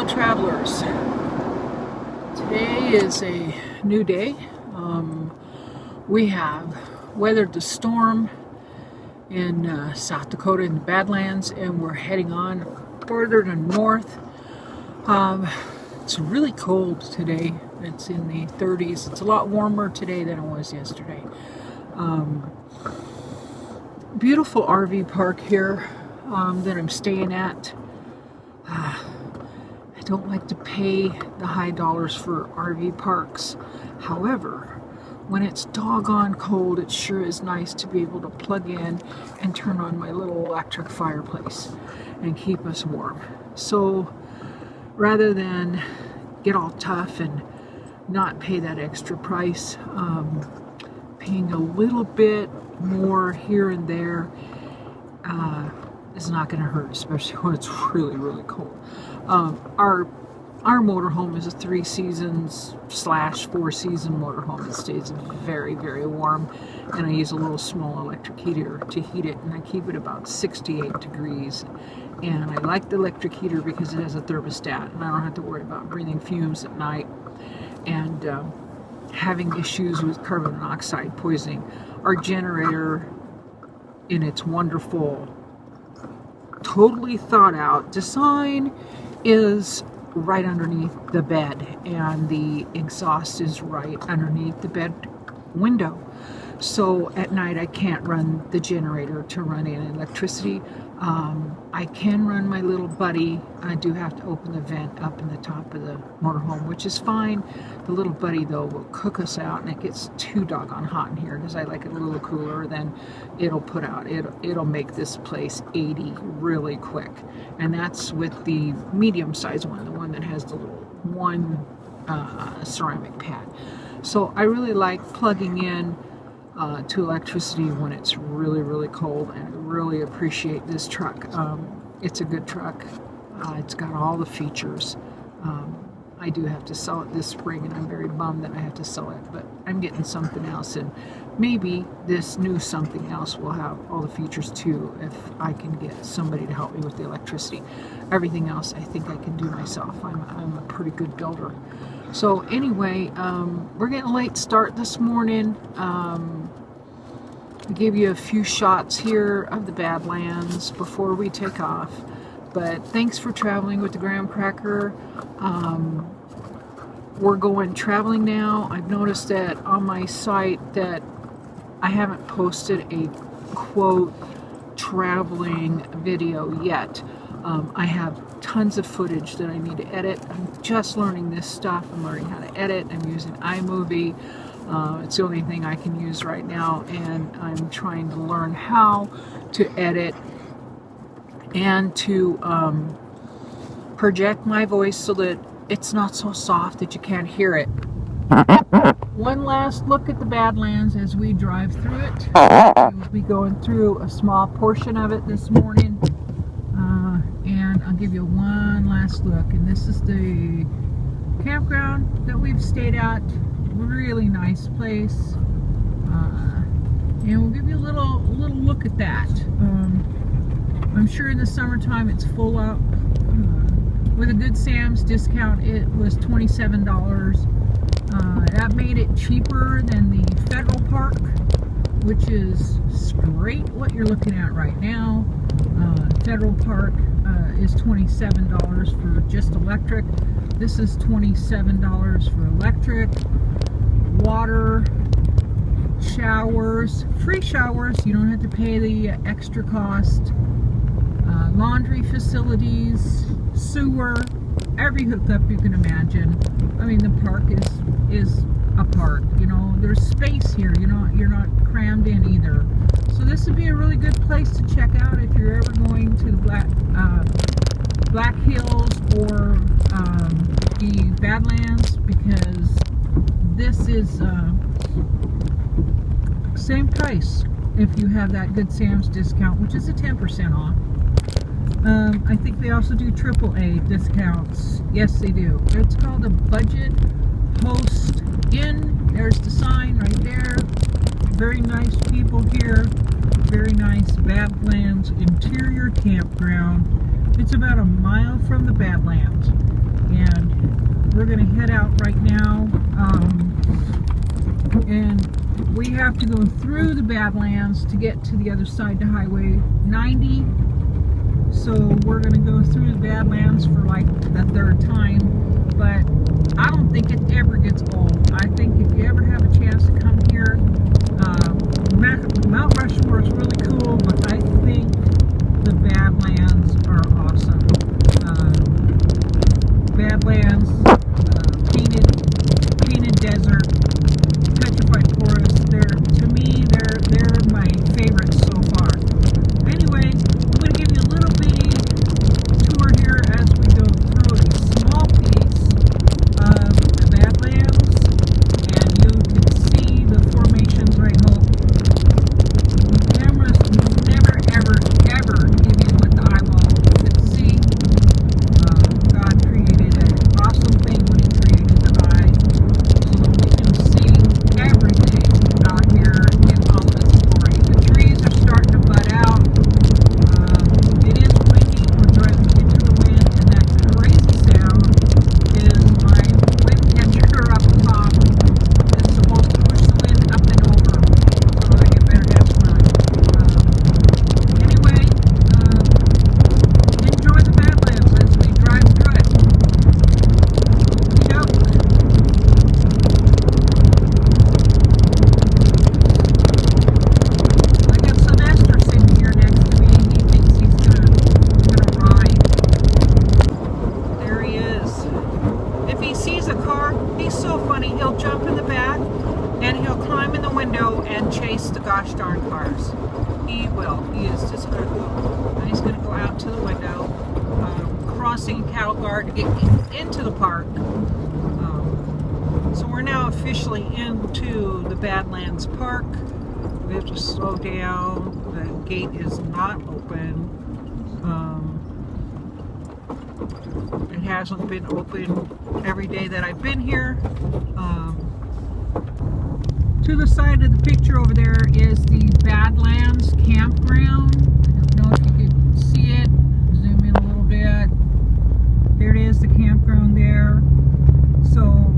travelers. Today is a new day. We have weathered the storm in South Dakota in the Badlands, and we're heading on further to north. It's really cold today. It's in the 30s. It's a lot warmer today than it was yesterday. Beautiful RV park here that I'm staying at. I don't like to pay the high dollars for RV parks. However, when it's doggone cold, it sure is nice to be able to plug in and turn on my little electric fireplace and keep us warm. So rather than get all tough and not pay that extra price, paying a little bit more here and there is not going to hurt, especially when it's really, really cold. Our motorhome is a 3 seasons / 4 season motorhome. It stays very, very warm, and I use a little small electric heater to heat it, and I keep it about 68 degrees. And I like the electric heater because it has a thermostat, and I don't have to worry about breathing fumes at night and having issues with carbon monoxide poisoning. Our generator, in its wonderful, totally thought out design, is right underneath the bed, and the exhaust is right underneath the bed window. So at night I can't run the generator to run in electricity. I can run my little buddy. I do have to open the vent up in the top of the motorhome, which is fine. The little buddy though will cook us out, and it gets too doggone hot in here because I like it a little cooler. Then it'll put out, it'll make this place 80 really quick. And that's with the medium sized one, the one that has the little one ceramic pad. So I really like plugging in to electricity when it's really, really cold, and I really appreciate this truck. It's a good truck. It's got all the features. I do have to sell it this spring, and I'm very bummed that I have to sell it, but I'm getting something else, and maybe this new something else will have all the features too if I can get somebody to help me with the electricity. Everything else I think I can do myself. I'm a pretty good builder. So anyway, we're getting a late start this morning. I gave you a few shots here of the Badlands before we take off. But thanks for traveling with the Gramkracker. We're going traveling now. I've noticed that on my site that I haven't posted a quote traveling video yet. I have tons of footage that I need to edit. I'm just learning this stuff. I'm learning how to edit. I'm using iMovie. It's the only thing I can use right now, and I'm trying to learn how to edit and to project my voice so that it's not so soft that you can't hear it. One last look at the Badlands as we drive through it. We'll be going through a small portion of it this morning, and I'll give you one last look. And this is the campground that we've stayed at. Really nice place, and we'll give you a little look at that. I'm sure in the summertime it's full up. With a Good Sam's discount, it was $27. That made it cheaper than the federal park, which is straight what you're looking at right now. Federal park is $27 for just electric. This is $27 for electric. Water, showers, free showers, you don't have to pay the extra cost. Laundry facilities, sewer, every hookup you can imagine. I mean, the park is a park, you know, there's space here, you're not crammed in either. So this would be a really good place to check out if you're ever going to the Black Hills or the Badlands, because this is same price if you have that Good Sam's discount, which is a 10% off. I think they also do AAA discounts. Yes, they do. It's called a Budget Host Inn. There's the sign right there. Very nice people here. Very nice Badlands Interiour Campground. It's about a mile from the Badlands. and we're going to head out right now. And we have to go through the Badlands to get to the other side to Highway 90. So we're going to go through the Badlands for like the third time, but I don't think it ever gets old. I think if you ever have a chance to come here, Mount Rushmore is really cool, but I think the Badlands are awesome. Badlands, painted desert, petrified forest. To me, they're my favorites so far. Anyway, I'm going to give you a little bitty tour here as we go through a small piece of the Badlands, and you can see the formations, I hope. Cameras never, ever, ever give you what the eyeball can see. God created an awesome thing when He created the eye, so we can see everything out here in all of its glory. The trees are starting to bud out. It is windy. We're driving into the wind, and that crazy sound is my wind catcher up top. It's supposed to push the wind up and over, so I get better gas run. Anyway, enjoy the Badlands as we drive through it. Yep. I got Sylvester sitting here next to me. He thinks he's gonna ride. There he is. If he sees a car, he's so funny. He'll jump in the back and he'll climb in the window and chase the gosh darn cars. He will. He is just gonna go. And he's gonna go out to the window, crossing cattle guard to get into the park. So we're now officially into the Badlands Park. We have to slow down. The gate is not open. It hasn't been open every day that I've been here. To the side of the picture over there is the Badlands Campground. I don't know if you can see it. Zoom in a little bit. There it is, the campground there. So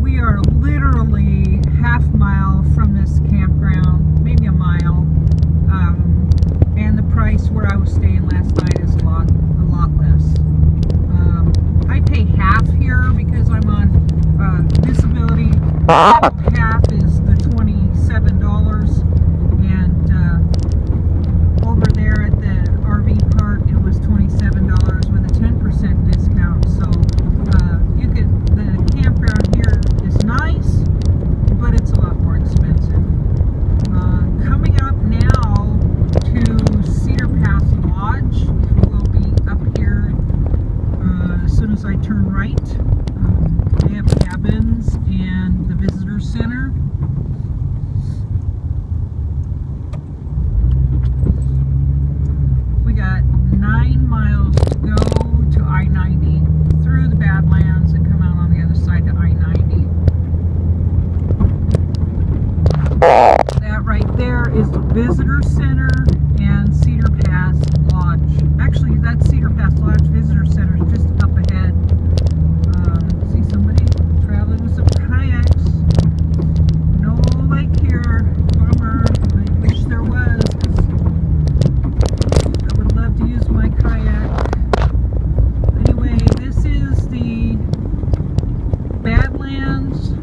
we are literally half mile from this campground, maybe a mile. And the price where I was staying last night is a lot less. I pay half here because I'm on disability. Half is the $27, and over there at the RV park it was $27 with a 10% discount. So the campground here is nice, but it's a lot more expensive. Coming up now to Cedar Pass Lodge. We'll be up here as soon as I turn right. They have cabins and the visitor center. We got 9 miles to go to I-90 through the Badlands and come out on the other side to I-90. That right there is the visitor center and Cedar Pass Lodge. Actually, that Cedar Pass Lodge visitor center is just up ahead. See somebody traveling with some kayaks. No lake here. Bummer. I wish there was. I would love to use my kayak. Anyway, this is the Badlands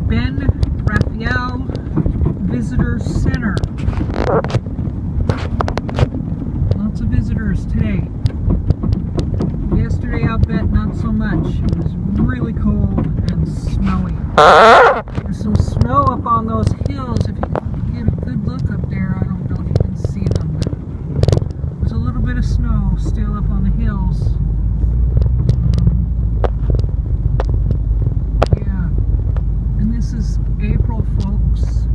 Ben Raphael Visitor Center. Lots of visitors today. Yesterday, I'll bet not so much. It was really cold and snowy. There's some snow up on those hills. If you get a good look up there, I don't know if you can see them, but there's a little bit of snow still up on the hills. Yeah. And this is April, folks.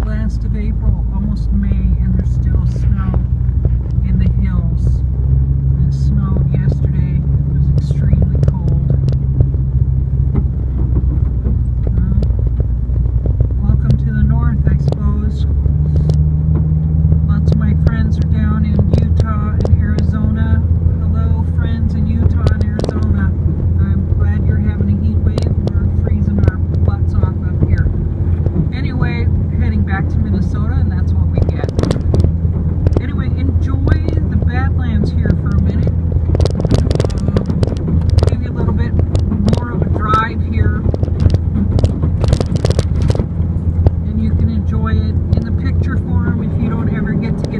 Last of April, almost May, and there's still snow in the hills. And it snowed yesterday. It was extremely cold. Welcome to the north, I suppose. Lots of my friends are down in Utah and Arizona. Hello, friends in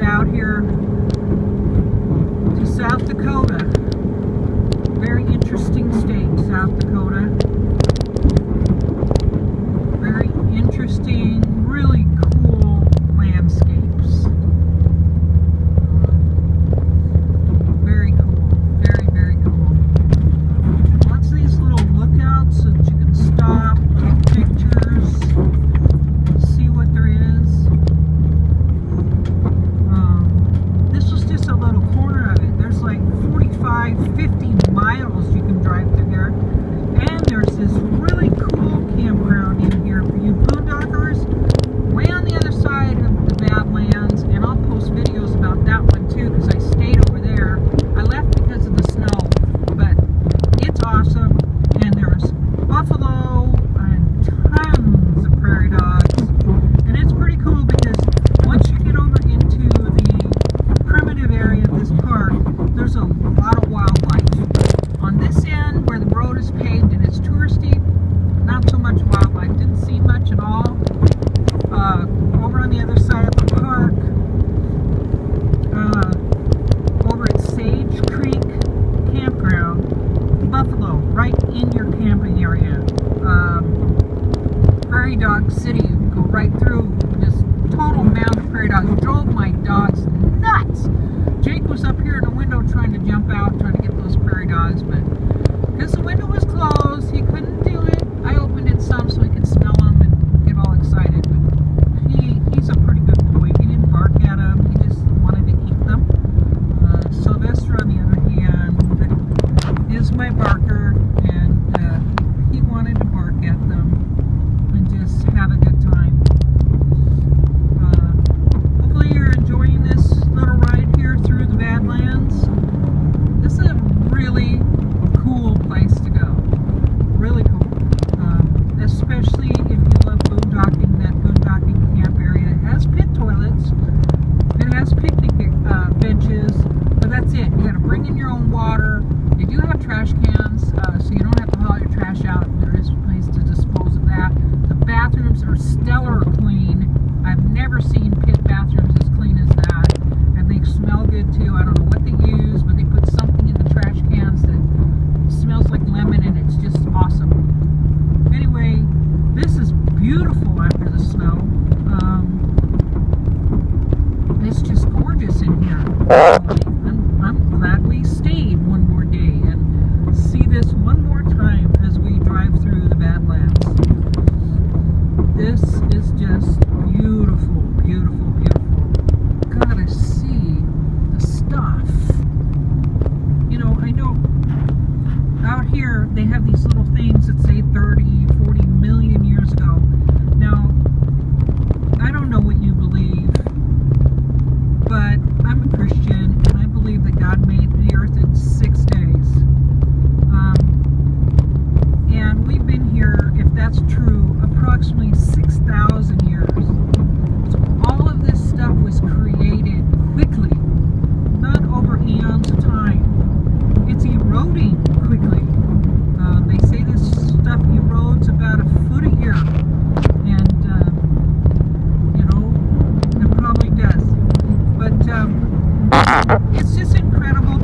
out here to South Dakota. Very interesting state, South Dakota. Very interesting, really cool landscapes. Very cool. Very, very cool. Lots of these little lookouts so that you can stop, take pictures, see what there is. This was just a little corner of it. There's like 45, 50 miles you can drive through here. And there's this really cool campground in here for you boondockers, way on the other side of the Badlands. And I'll post videos about that one too, because I stayed over there. I left because of the snow, but it's awesome. And there's buffalo and tons of prairie dogs. And it's pretty cool because once you get over into the primitive area of this park, there's a lot of wildlife. On this end, where the road is paved and it's touristy, not so much wildlife. Didn't see much at all. Over on the other side of the park, over at Sage Creek Campground, buffalo right in your camping area. Prairie Dog City, go right through this total mound of prairie dogs. Drove my dogs nuts. Jake was up here in the window trying to jump out, trying to get those prairie dogs, but because the window was closed, he couldn't do it. I opened it some so he could smell them and get all excited. But he's a pretty good boy. He didn't bark at them. He just wanted to eat them. Sylvester, on the other hand, is my barker, and he wanted to bark at them and just have a good time. Hopefully you're enjoying this little ride here through the Badlands. This is a really cool place to go. Really cool. Especially if you love boondocking. That boondocking camp area has pit toilets. It has picnic benches, but that's it. You got to bring in your own water. They do have trash cans, so you don't have to haul your trash out. There is a place to dispose of that. The bathrooms are stellar clean. I've never seen pit bathrooms as clean as that, and they smell good too. I don't know what they use, but they put something in the trash cans that smells like lemon, and it's just awesome. Anyway, this is beautiful after the snow. It's just gorgeous in here. I'm glad we stayed one more day and see this one more time as we drive through the Badlands. This is just beautiful, beautiful, beautiful. Gotta see the stuff. You know, I know out here they have these little things that say 30, 40 million years ago. Now, I don't know what you believe, but I'm a Christian and I believe that God made the earth in 6 days. And we've been here, if that's true, approximately 6,000 years. So all of this stuff was created quickly, not over eons of time. It's eroding quickly. They say this stuff erodes about a foot a year, and you know, it probably does. But it's just incredible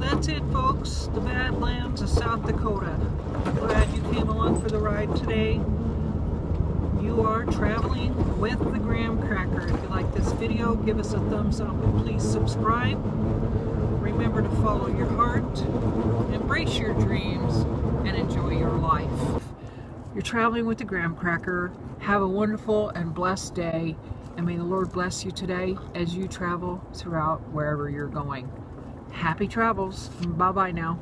that's it, folks. The Badlands of South Dakota. Glad you came along for the ride today. You are traveling with the Gramkracker. If you like this video, give us a thumbs up and please subscribe. Remember to follow your heart, embrace your dreams, and enjoy your life. You're traveling with the Gramkracker. Have a wonderful and blessed day, and may the Lord bless you today as you travel throughout wherever you're going. Happy travels. Bye-bye now.